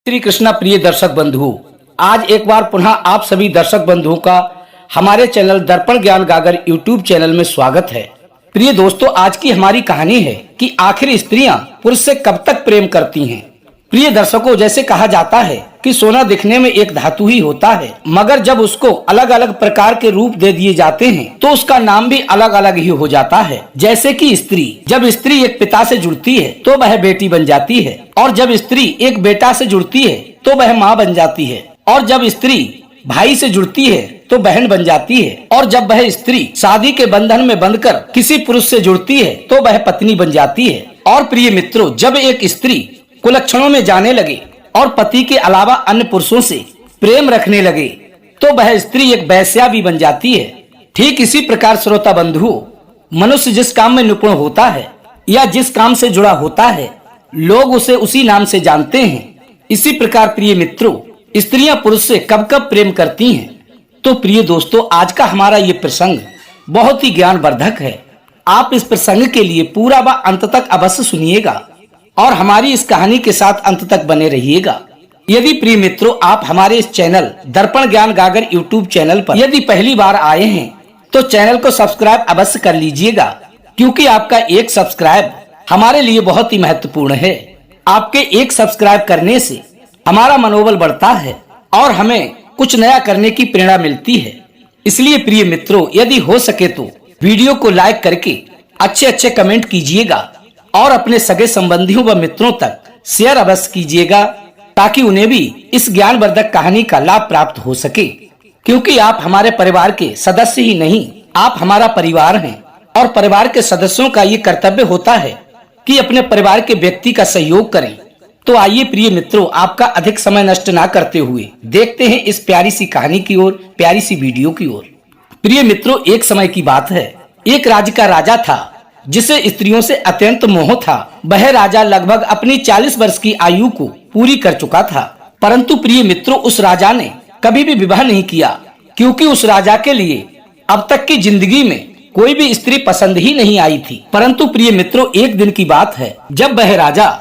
श्री कृष्णा प्रिय दर्शक बंधुओं, आज एक बार पुनः आप सभी दर्शक बंधुओं का हमारे चैनल दर्पण ज्ञान गागर यूट्यूब चैनल में स्वागत है। प्रिय दोस्तों, आज की हमारी कहानी है कि आखिर स्त्रियां पुरुष से कब तक प्रेम करती हैं। प्रिय दर्शकों, जैसे कहा जाता है कि सोना दिखने में एक धातु ही होता है, मगर जब उसको अलग अलग प्रकार के रूप दे दिए जाते हैं तो उसका नाम भी अलग अलग ही हो जाता है। जैसे कि स्त्री, जब स्त्री एक पिता से जुड़ती है तो वह बेटी बन जाती है, और जब स्त्री एक बेटा से जुड़ती है तो वह माँ बन जाती है, और जब स्त्री भाई से जुड़ती है तो बहन बन जाती है, और जब वह स्त्री शादी के बंधन में बंधकर किसी पुरुष से जुड़ती है तो वह पत्नी बन जाती है। और प्रिय मित्रों, जब एक स्त्री कुलक्षणों में जाने लगे और पति के अलावा अन्य पुरुषों से प्रेम रखने लगे तो वह स्त्री एक वेश्या भी बन जाती है। ठीक इसी प्रकार श्रोता बंधुओं, मनुष्य जिस काम में निपुण होता है या जिस काम से जुड़ा होता है, लोग उसे उसी नाम से जानते हैं। इसी प्रकार प्रिय मित्रों, स्त्रियां पुरुष से कब कब प्रेम करती हैं। तो प्रिय दोस्तों, आज का हमारा ये प्रसंग बहुत ही ज्ञानवर्धक है। आप इस प्रसंग के लिए पूरा व अंत तक अवश्य सुनिएगा और हमारी इस कहानी के साथ अंत तक बने रहिएगा। यदि प्रिय मित्रों, आप हमारे इस चैनल दर्पण ज्ञान गागर यूट्यूब चैनल पर यदि पहली बार आए हैं तो चैनल को सब्सक्राइब अवश्य कर लीजिएगा, क्योंकि आपका एक सब्सक्राइब हमारे लिए बहुत ही महत्वपूर्ण है। आपके एक सब्सक्राइब करने से हमारा मनोबल बढ़ता है और हमें कुछ नया करने की प्रेरणा मिलती है। इसलिए प्रिय मित्रों, यदि हो सके तो वीडियो को लाइक करके अच्छे अच्छे कमेंट कीजिएगा और अपने सगे संबंधियों व मित्रों तक शेयर अवश्य कीजिएगा, ताकि उन्हें भी इस ज्ञानवर्धक कहानी का लाभ प्राप्त हो सके। क्योंकि आप हमारे परिवार के सदस्य ही नहीं, आप हमारा परिवार हैं, और परिवार के सदस्यों का ये कर्तव्य होता है कि अपने परिवार के व्यक्ति का सहयोग करें। तो आइए प्रिय मित्रों, आपका अधिक समय नष्ट ना करते हुए देखते हैं इस प्यारी सी कहानी की ओर, प्यारी सी वीडियो की ओर। प्रिय मित्रों, एक समय की बात है। एक राज्य का राजा था जिसे स्त्रियों से अत्यंत मोह था। वह राजा लगभग अपनी 40 वर्ष की आयु को पूरी कर चुका था, परंतु प्रिय मित्रों, उस राजा ने कभी भी विवाह नहीं किया, क्योंकि उस राजा के लिए अब तक की जिंदगी में कोई भी स्त्री पसंद ही नहीं आई थी। परंतु प्रिय मित्रों, एक दिन की बात है, जब वह राजा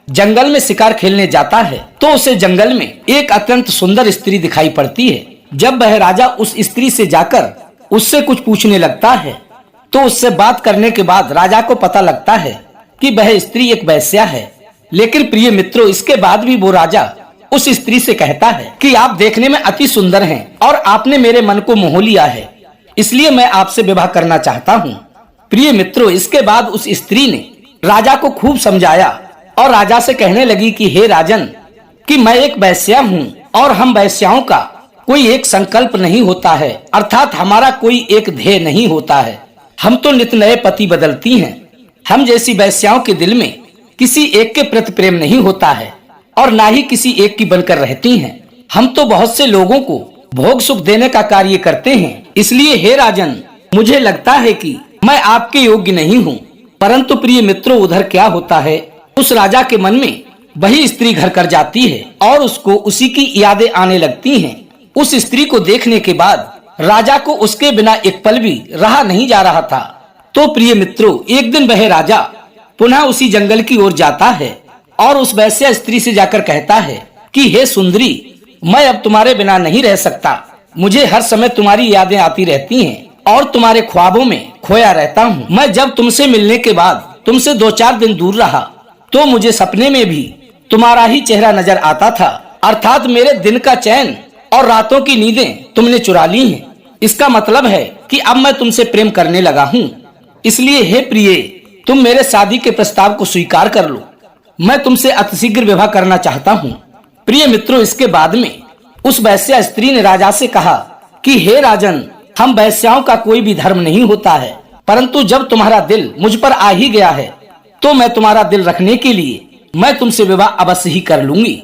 जंगल में शिकार खेलने जाता है तो उसे जंगल में एक अत्यंत सुंदर स्त्री दिखाई पड़ती है। जब वह राजा उस स्त्री से जाकर उससे कुछ पूछने लगता है तो उससे बात करने के बाद राजा को पता लगता है कि वह स्त्री एक वेश्या है। लेकिन प्रिय मित्रों, इसके बाद भी वो राजा उस स्त्री से कहता है कि आप देखने में अति सुंदर हैं और आपने मेरे मन को मोह लिया है, इसलिए मैं आपसे विवाह करना चाहता हूँ। प्रिय मित्रों, इसके बाद उस स्त्री ने राजा को खूब समझाया और राजा से कहने लगी कि हे राजन, कि मैं एक वेश्या हूँ और हम वेश्याओं का कोई एक संकल्प नहीं होता है, अर्थात हमारा कोई एक ध्येय नहीं होता है। हम तो नित नए पति बदलती हैं। हम जैसी वेश्याओं के दिल में किसी एक के प्रति प्रेम नहीं होता है और ना ही किसी एक की बनकर रहती हैं। हम तो बहुत से लोगों को भोग सुख देने का कार्य करते हैं। इसलिए हे राजन, मुझे लगता है कि मैं आपके योग्य नहीं हूँ। परंतु प्रिय मित्रों, उधर क्या होता है, उस राजा के मन में वही स्त्री घर कर जाती है और उसको उसी की यादें आने लगती हैं। उस स्त्री को देखने के बाद राजा को उसके बिना एक पल भी रहा नहीं जा रहा था। तो प्रिय मित्रों, एक दिन वह राजा पुनः उसी जंगल की ओर जाता है और उस वैश्या स्त्री से जाकर कहता है कि हे सुंदरी, मैं अब तुम्हारे बिना नहीं रह सकता। मुझे हर समय तुम्हारी यादें आती रहती हैं और तुम्हारे ख्वाबों में खोया रहता हूँ। मैं जब तुमसे मिलने के बाद तुमसे 2-4 दिन दूर रहा तो मुझे सपने में भी तुम्हारा ही चेहरा नजर आता था, अर्थात मेरे दिन का चैन और रातों की नींदें तुमने चुरा ली हैं। इसका मतलब है कि अब मैं तुमसे प्रेम करने लगा हूँ। इसलिए हे प्रिय, तुम मेरे शादी के प्रस्ताव को स्वीकार कर लो। मैं तुमसे अतिशीघ्र विवाह करना चाहता हूँ। प्रिय मित्रों, इसके बाद में उस वैश्या स्त्री ने राजा से कहा कि हे राजन, हम वैश्याओं का कोई भी धर्म नहीं होता है, परंतु जब तुम्हारा दिल मुझ पर आ ही गया है तो मैं तुम्हारा दिल रखने के लिए मैं तुमसे विवाह अवश्य ही कर लूंगी।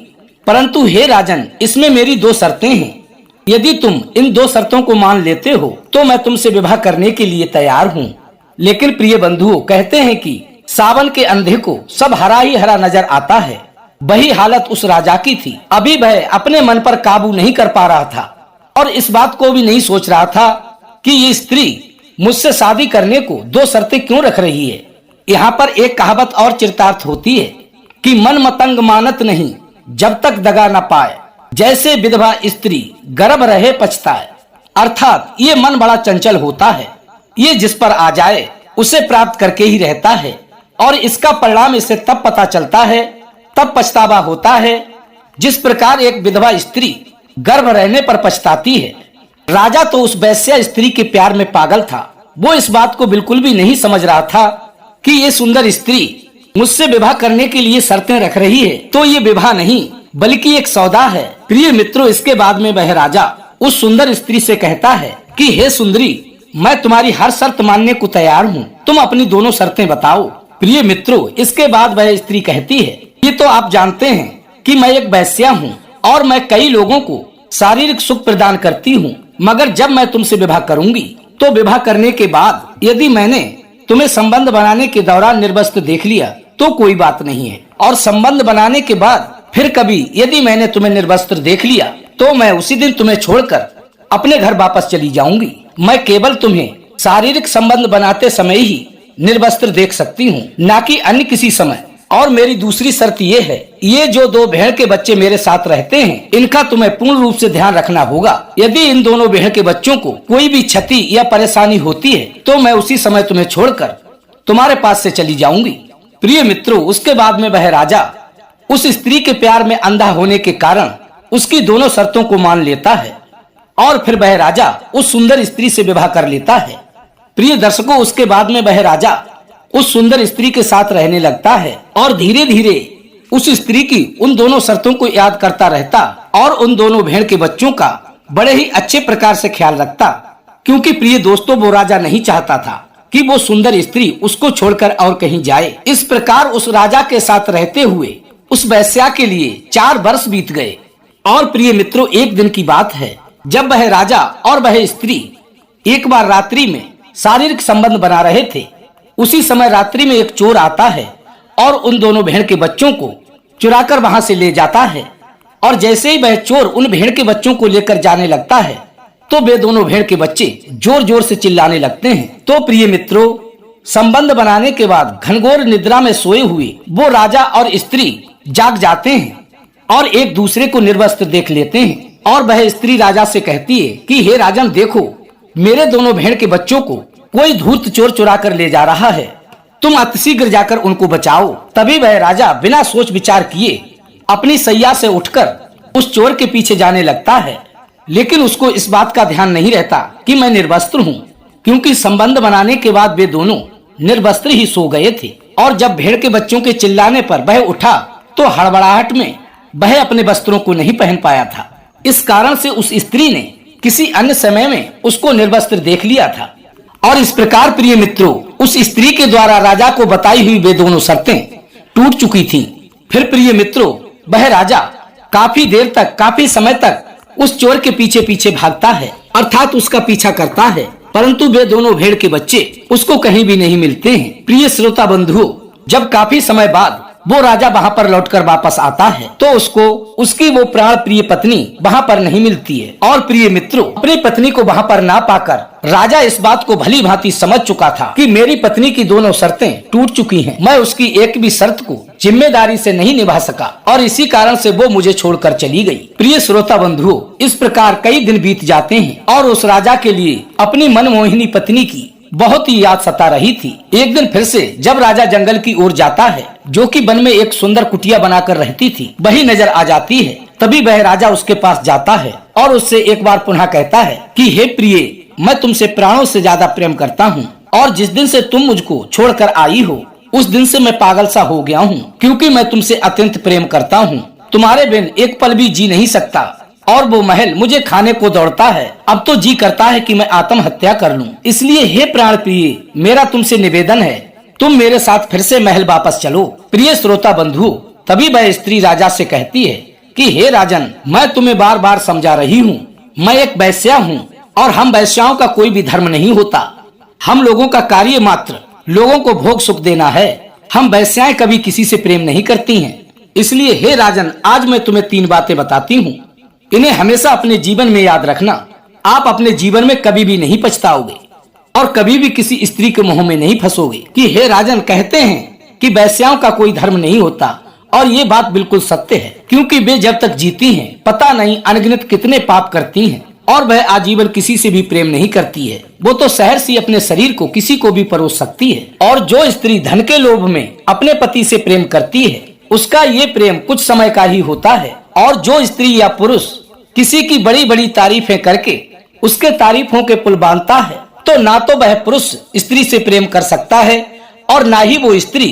परंतु हे राजन, इसमें मेरी 2 शर्तें हैं। यदि तुम इन 2 शर्तों को मान लेते हो तो मैं तुमसे विवाह करने के लिए तैयार हूँ। लेकिन प्रिय बंधुओं, कहते हैं कि सावन के अंधे को सब हरा ही हरा नजर आता है। वही हालत उस राजा की थी। अभी वह अपने मन पर काबू नहीं कर पा रहा था और इस बात को भी नहीं सोच रहा था कि ये स्त्री मुझसे शादी करने को 2 शर्तें क्यों रख रही है। यहाँ पर एक कहावत और चरितार्थ होती है कि मन मतंग मानत नहीं, जब तक दगा न पाए, जैसे विधवा स्त्री गर्भ रहे पछताए। अर्थात ये मन बड़ा चंचल होता है, ये जिस पर आ जाए उसे प्राप्त करके ही रहता है, और इसका परिणाम इसे तब पता चलता है, तब पछतावा होता है, जिस प्रकार एक विधवा स्त्री गर्भ रहने पर पछताती है। राजा तो उस वैश्या स्त्री के प्यार में पागल था। वो इस बात को बिल्कुल भी नहीं समझ रहा था कि ये सुंदर स्त्री मुझसे विवाह करने के लिए शर्तें रख रही है, तो ये विवाह नहीं बल्कि एक सौदा है। प्रिय मित्रों, इसके बाद में वह राजा उस सुंदर स्त्री से कहता है कि हे सुंदरी, मैं तुम्हारी हर शर्त मानने को तैयार हूँ, तुम अपनी दोनों शर्तें बताओ। प्रिय मित्रों, इसके बाद वह स्त्री कहती है, ये तो आप जानते हैं कि मैं एक वैश्या हूँ और मैं कई लोगों को शारीरिक सुख प्रदान करती हूँ, मगर जब मैं तुमसे विवाह करूंगी तो विवाह करने के बाद यदि मैंने तुम्हें संबंध बनाने के दौरान निर्वस्त्र देख लिया तो कोई बात नहीं है, और संबंध बनाने के बाद फिर कभी यदि मैंने तुम्हें निर्वस्त्र देख लिया तो मैं उसी दिन तुम्हें छोड़कर अपने घर वापस चली जाऊंगी। मैं केवल तुम्हें शारीरिक संबंध बनाते समय ही निर्वस्त्र देख सकती हूँ, न कि अन्य किसी समय। और मेरी दूसरी शर्त ये है, ये जो दो भेड़ के बच्चे मेरे साथ रहते हैं, इनका तुम्हें पूर्ण रूप से ध्यान रखना होगा। यदि इन दोनों भेड़ के बच्चों को कोई भी क्षति या परेशानी होती है तो मैं उसी समय तुम्हें छोड़कर तुम्हारे पास से चली जाऊंगी। प्रिय मित्रों, उसके बाद में वह राजा उस स्त्री के प्यार में अंधा होने के कारण उसकी दोनों शर्तों को मान लेता है, और फिर वह राजा उस सुंदर स्त्री से विवाह कर लेता है। प्रिय दर्शकों, उसके बाद में वह राजा उस सुंदर स्त्री के साथ रहने लगता है और धीरे धीरे उस स्त्री की उन दोनों शर्तों को याद करता रहता और उन दोनों भेड़ के बच्चों का बड़े ही अच्छे प्रकार से ख्याल रखता, क्योंकि प्रिय दोस्तों, वो राजा नहीं चाहता था कि वो सुंदर स्त्री उसको छोड़कर और कहीं जाए। इस प्रकार उस राजा के साथ रहते हुए उस वैश्या के लिए 4 वर्ष बीत गए। और प्रिय मित्रों, एक दिन की बात है जब वह राजा और वह स्त्री एक बार रात्रि में शारीरिक संबंध बना रहे थे। उसी समय रात्रि में एक चोर आता है और उन दोनों भेड़ के बच्चों को चुराकर वहां से ले जाता है, और जैसे ही वह चोर उन भेड़ के बच्चों को लेकर जाने लगता है तो वे दोनों भेड़ के बच्चे जोर जोर से चिल्लाने लगते हैं। तो प्रिय मित्रों, संबंध बनाने के बाद घनघोर निद्रा में सोए हुए वो राजा और स्त्री जाग जाते हैं और एक दूसरे को निर्वस्त्र देख लेते हैं। और वह स्त्री राजा से कहती है कि हे राजन, देखो, मेरे दोनों भेड़ के बच्चों को कोई धूर्त चोर चुरा कर ले जा रहा है, तुम अतिशीघ्र जाकर उनको बचाओ। तभी वह राजा बिना सोच विचार किए अपनी सैया से उठकर उस चोर के पीछे जाने लगता है, लेकिन उसको इस बात का ध्यान नहीं रहता कि मैं निर्वस्त्र हूँ, क्योंकि संबंध बनाने के बाद वे दोनों निर्वस्त्र ही सो गए थे। और जब भेड़ के बच्चों के चिल्लाने पर वह उठा तो हड़बड़ाहट में वह अपने वस्त्रों को नहीं पहन पाया था। इस कारण से उस स्त्री ने किसी अन्य समय में उसको निर्वस्त्र देख लिया था। और इस प्रकार प्रिय मित्रों, उस स्त्री के द्वारा राजा को बताई हुई वे दोनों शर्तें टूट चुकी थीं। फिर प्रिय मित्रों, वह राजा काफी देर तक, काफी समय तक उस चोर के पीछे पीछे भागता है, अर्थात उसका पीछा करता है, परंतु वे दोनों भेड़ के बच्चे उसको कहीं भी नहीं मिलते हैं। प्रिय श्रोता बंधुओं, जब काफी समय बाद वो राजा वहाँ पर लौटकर वापस आता है तो उसको उसकी वो प्राण प्रिय पत्नी वहाँ पर नहीं मिलती है। और प्रिय मित्रों, अपनी पत्नी को वहाँ पर ना पाकर राजा इस बात को भली भांति समझ चुका था कि मेरी पत्नी की दोनों शर्तें टूट चुकी हैं। मैं उसकी एक भी शर्त को जिम्मेदारी से नहीं निभा सका और इसी कारण से वो मुझे छोड़कर चली गई। प्रिय श्रोता बंधुओं, इस प्रकार कई दिन बीत जाते हैं और उस राजा के लिए अपनी मनमोहिनी पत्नी की बहुत ही याद सता रही थी। एक दिन फिर से जब राजा जंगल की ओर जाता है, जो कि वन में एक सुंदर कुटिया बनाकर रहती थी, वही नजर आ जाती है। तभी वह राजा उसके पास जाता है और उससे एक बार पुनः कहता है कि हे प्रिय, मैं तुमसे प्राणों से ज्यादा प्रेम करता हूँ और जिस दिन से तुम मुझको छोड़कर आई हो उस दिन से मैं पागल सा हो गया हूँ, क्योंकि मैं तुमसे अत्यंत प्रेम करता हूँ। तुम्हारे बिन एक पल भी जी नहीं सकता और वो महल मुझे खाने को दौड़ता है। अब तो जी करता है कि मैं आत्महत्या कर लूं। इसलिए हे प्राण प्रिय, मेरा तुमसे निवेदन है, तुम मेरे साथ फिर से महल वापस चलो। प्रिय श्रोता बंधु, तभी वह स्त्री राजा से कहती है कि हे राजन, मैं तुम्हें बार बार समझा रही हूँ, मैं एक वैश्या हूँ और हम वैश्याओं का कोई भी धर्म नहीं होता। हम लोगों का कार्य मात्र लोगों को भोग सुख देना है। हम वैश्याएं कभी किसी से प्रेम नहीं करती हैं। इसलिए हे राजन, आज मैं तुम्हें 3 बातें बताती हूँ, इन्हें हमेशा अपने जीवन में याद रखना। आप अपने जीवन में कभी भी नहीं पछताओगे और कभी भी किसी स्त्री के मोह में नहीं फंसोगे। कि हे राजन, कहते हैं कि वैश्याओं का कोई धर्म नहीं होता और ये बात बिल्कुल सत्य है, क्योंकि वे जब तक जीती हैं पता नहीं अनगिनत कितने पाप करती हैं और वह आजीवन किसी से भी प्रेम नहीं करती है। वो तो शहर से अपने शरीर को किसी को भी परोस सकती है। और जो स्त्री धन के लोभ में अपने पति से प्रेम करती है उसका ये प्रेम कुछ समय का ही होता है। और जो स्त्री या पुरुष किसी की बड़ी बड़ी तारीफें करके उसके तारीफों के पुल बांधता है तो ना तो वह पुरुष स्त्री से प्रेम कर सकता है और ना ही वो स्त्री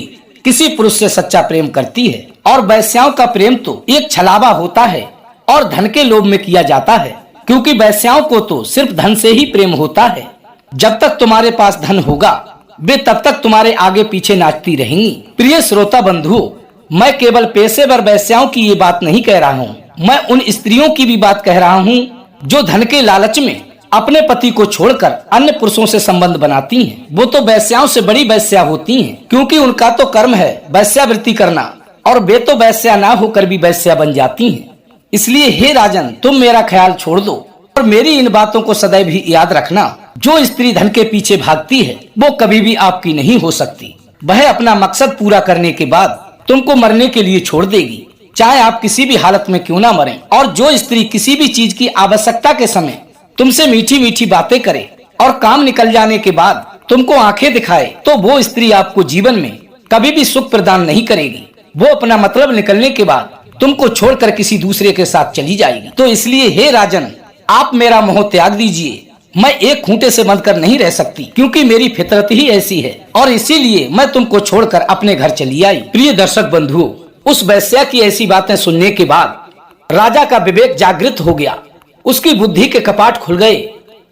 किसी पुरुष से सच्चा प्रेम करती है। और वैश्याओं का प्रेम तो एक छलावा होता है और धन के लोभ में किया जाता है, क्योंकि वैश्याओं को तो सिर्फ धन से ही प्रेम होता है। जब तक तुम्हारे पास धन होगा वे तब तक तुम्हारे आगे पीछे नाचती रहेंगी। प्रिय श्रोता बंधुओं, मैं केवल पेशेवर वैश्याओं की ये बात नहीं कह रहा हूँ, मैं उन स्त्रियों की भी बात कह रहा हूँ जो धन के लालच में अपने पति को छोड़कर अन्य पुरुषों से संबंध बनाती हैं। वो तो वैश्याओं से बड़ी वैश्या होती हैं, क्योंकि उनका तो कर्म है वैश्यावृत्ति करना और वे तो वैश्या ना होकर भी वैश्या बन जाती हैं। इसलिए हे राजन, तुम मेरा ख्याल छोड़ दो और मेरी इन बातों को सदैव ही याद रखना। जो स्त्री धन के पीछे भागती है वो कभी भी आपकी नहीं हो सकती। वह अपना मकसद पूरा करने के बाद तुमको मरने के लिए छोड़ देगी, चाहे आप किसी भी हालत में क्यों ना मरें। और जो स्त्री किसी भी चीज की आवश्यकता के समय तुमसे मीठी मीठी बातें करे और काम निकल जाने के बाद तुमको आंखें दिखाए तो वो स्त्री आपको जीवन में कभी भी सुख प्रदान नहीं करेगी। वो अपना मतलब निकलने के बाद तुमको छोड़कर किसी दूसरे के साथ चली जाएगी। तो इसलिए हे राजन, आप मेरा मोह त्याग दीजिए। मैं एक खूंटे से बंधकर नहीं रह सकती, क्योंकि मेरी फितरत ही ऐसी है और इसीलिए मैं तुमको छोड़कर अपने घर चली आई। प्रिय दर्शक बंधुओं, उस वैश्या की ऐसी बातें सुनने के बाद राजा का विवेक जागृत हो गया। उसकी बुद्धि के कपाट खुल गए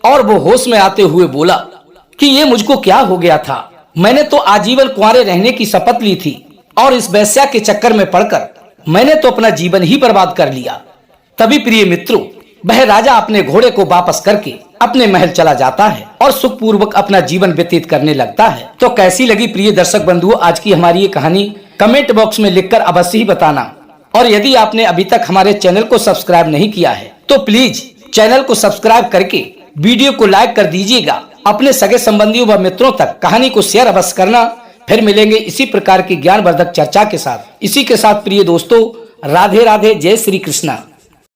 और वो होश में आते हुए बोला कि ये मुझको क्या हो गया था। मैंने तो आजीवन कुंवारे रहने की शपथ ली थी और इस वैश्या के चक्कर में पड़कर मैंने तो अपना जीवन ही बर्बाद कर लिया। तभी प्रिय मित्रों, वह राजा अपने घोड़े को वापस करके अपने महल चला जाता है और सुखपूर्वक अपना जीवन व्यतीत करने लगता है। तो कैसी लगी प्रिय दर्शक बंधुओं आज की हमारी ये कहानी, कमेंट बॉक्स में लिखकर अवश्य ही बताना। और यदि आपने अभी तक हमारे चैनल को सब्सक्राइब नहीं किया है तो प्लीज चैनल को सब्सक्राइब करके वीडियो को लाइक कर दीजिएगा। अपने सगे संबंधियों व मित्रों तक कहानी को शेयर अवश्य करना। फिर मिलेंगे इसी प्रकार की ज्ञानवर्धक चर्चा के साथ। इसी के साथ प्रिय दोस्तों, राधे राधे, जय श्री कृष्णा।